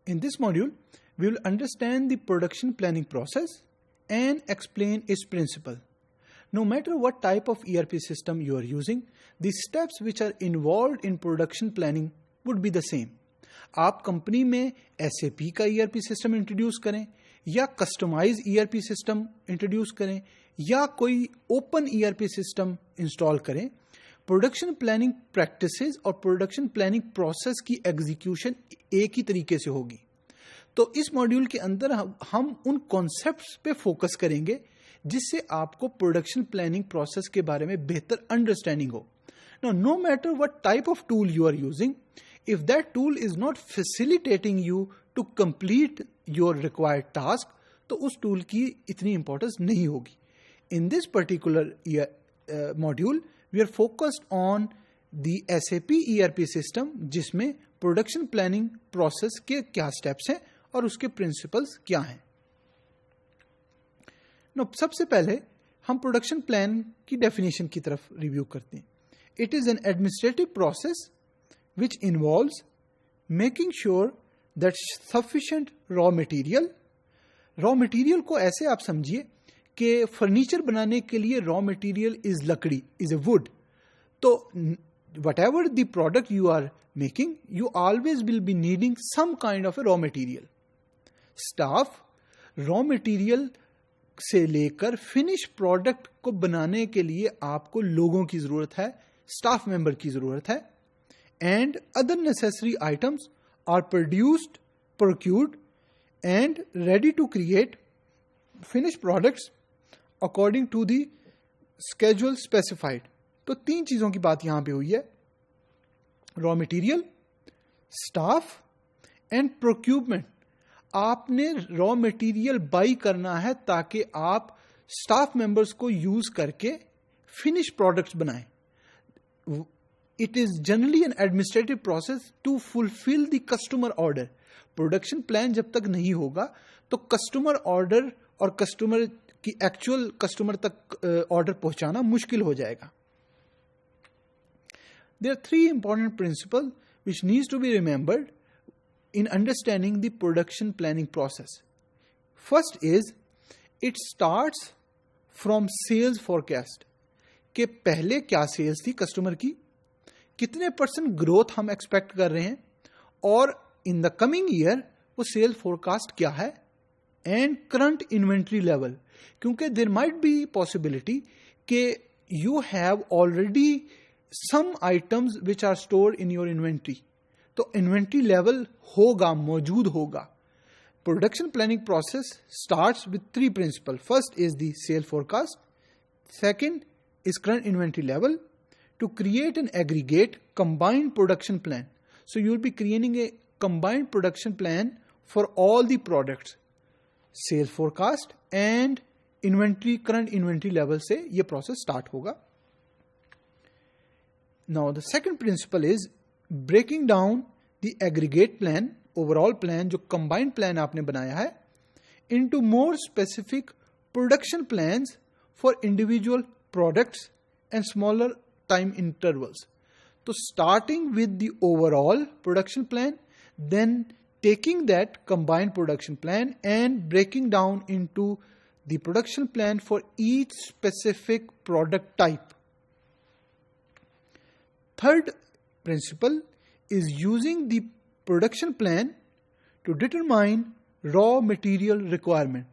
In this module, we will understand the production planning process and explain its principle. No matter what type of ERP system you are using, the steps which are involved in production planning would be the same. آپ company میں SAP کا ERP system introduce کریں یا customise ERP system introduce کریں یا کوئی open ERP system install کریں، production planning practices اور پروڈکشن پلاننگ پروسیس کی ایگزیکیوشن ایک ہی طریقے سے ہوگی. تو اس ماڈیول کے اندر ہم ان کانسیپٹس پہ فوکس کریں گے جس سے آپ کو پروڈکشن پلاننگ پروسیس کے بارے میں بہتر understanding who. No matter what type of tool you are using, if that tool is not facilitating you to complete your required task, تو اس ٹول کی اتنی امپورٹنس نہیں ہوگی. In this particular module, we are focused on the SAP ERP system جس میں production planning process کے کیا steps ہیں اور اس کے پرنسپلز کیا ہیں. سب سے پہلے ہم پروڈکشن پلان کی ڈیفینیشن کی طرف ریویو کرتے ہیں. It is an administrative process which involves making sure that sufficient raw material کو ایسے آپ سمجھیے کہ فرنیچر بنانے کے لیے را مٹیریل از لکڑی، از اے وڈ. تو whatever the product you are making, you always will be needing some kind of a raw material. Staff raw material سے لے کر فنش پروڈکٹ کو بنانے کے لیے آپ کو لوگوں کی ضرورت ہے، اسٹاف ممبر کی ضرورت ہے. And other necessary items are produced, procured and ready to create finish products according to the schedule specified. تو تین چیزوں کی بات یہاں پہ ہوئی ہے: را مٹیریل، اسٹاف اینڈ پروکیورمنٹ. آپ نے را مٹیریل بائی کرنا ہے تاکہ آپ اسٹاف ممبرس کو یوز کر کے فنش پروڈکٹس بنائیں. It is generally an administrative process to fulfill the customer order. Production plan جب تک نہیں ہوگا تو کسٹمر آرڈر اور کسٹمر کی ایکچوئل کسٹمر تک آرڈر پہنچانا مشکل ہو جائے گا. There are three important principles which needs to be remembered in understanding the production planning process. First is, it starts from sales forecast. کہ پہلے کیا سیلز تھی کسٹمر کی، کتنے % گروتھ ہم ایکسپیکٹ کر رہے ہیں، اور ان دا کمنگ ایئر وہ سیل فورکاسٹ کیا ہے، اینڈ کرنٹ انوینٹری لیول. کیونکہ دیر مائٹ بی پاسبلٹی کہ you have already some items which are stored in your inventory, تو انوینٹری لیول ہوگا، موجود ہوگا. Production planning process starts with 3 principle. First is the sale forecast, second is current inventory level, to create an aggregate combined production plan. So you will be creating a combined production plan for all the products. Sales forecast and inventory, current inventory level se ye process start hoga. Now the second principle is breaking down the aggregate plan, overall plan jo combined plan aapne banaya hai, into more specific production plans for individual products and smaller time intervals. So starting with the overall production plan, then taking that combined production plan and breaking down into the production plan for each specific product type. Third principle is using the production plan to determine raw material requirement.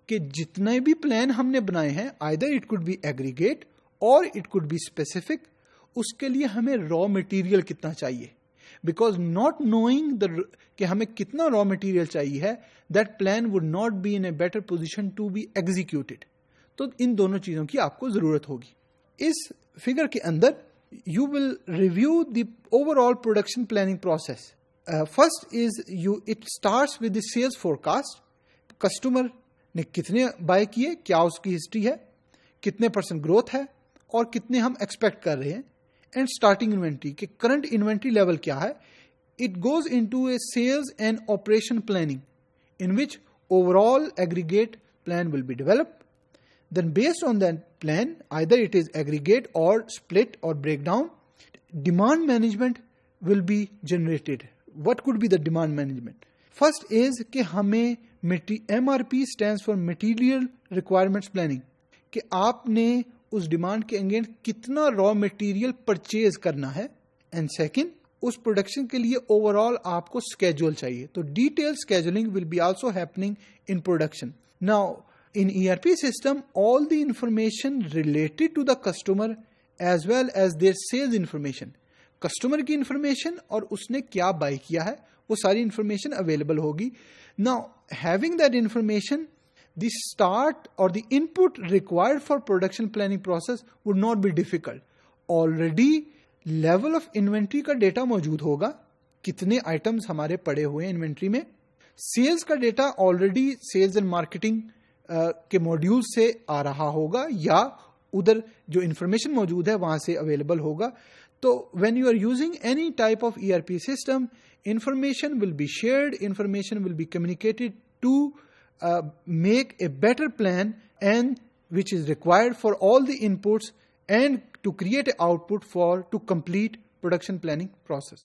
کہ جتنے بھی plan ہم نے بنائے ہیں، either it could be aggregate or it could be specific، اس کے لیے ہمیں را مٹیریل کتنا چاہیے. بیکاز ناٹ نوئنگ کہ ہمیں کتنا را مٹیریل چاہیے ہے، that plan would not be in a better position to be executed. تو ان دونوں چیزوں کی آپ کو ضرورت ہوگی. اس فگر کے اندر you will review the overall production planning process. First is it starts with the sales forecast. Customer نے کتنے بائی کیے، کیا اس کی ہسٹری ہے، کتنے % گروتھ ہے اور کتنے ہم ایکسپیکٹ کر رہے ہیں. اینڈ اسٹارٹنگ انوینٹری کہ کرنٹ انوینٹری لیول کیا ہے. It goes into a sales and operation planning in which overall aggregate plan will be developed. Then based on that plan either it is aggregate or split or breakdown, demand management will be generated. What could be the demand management? First is کہ ہمیں MRP stands for material requirements planning, کہ آپ نے اس demand کے against کتنا raw material purchase کرنا ہے. And second, us production کے لیے اوور آل آپ کو اسکیجول چاہیے. تو detail scheduling will be also happening in production. Now in ERP system, all the information related to the customer as well as their sales information, customer کی information اور اس نے کیا بائی کیا ہے وہ ساری انفارمیشن اویلیبل ہوگی. Now having that information, the start or the input required for production planning process would not be difficult. Already level of inventory کا ڈیٹا موجود ہوگا، کتنے آئٹمس ہمارے پڑے ہوئے ہیں انوینٹری میں. سیلز کا data already sales and marketing کے ماڈیول سے آ رہا ہوگا یا ادھر جو انفارمیشن موجود ہے وہاں سے اویلیبل ہوگا. تو when you are using any type of ERP system, information will be shared, information will be communicated to make a better plan and which is required for all the inputs and to create an output to complete production planning process.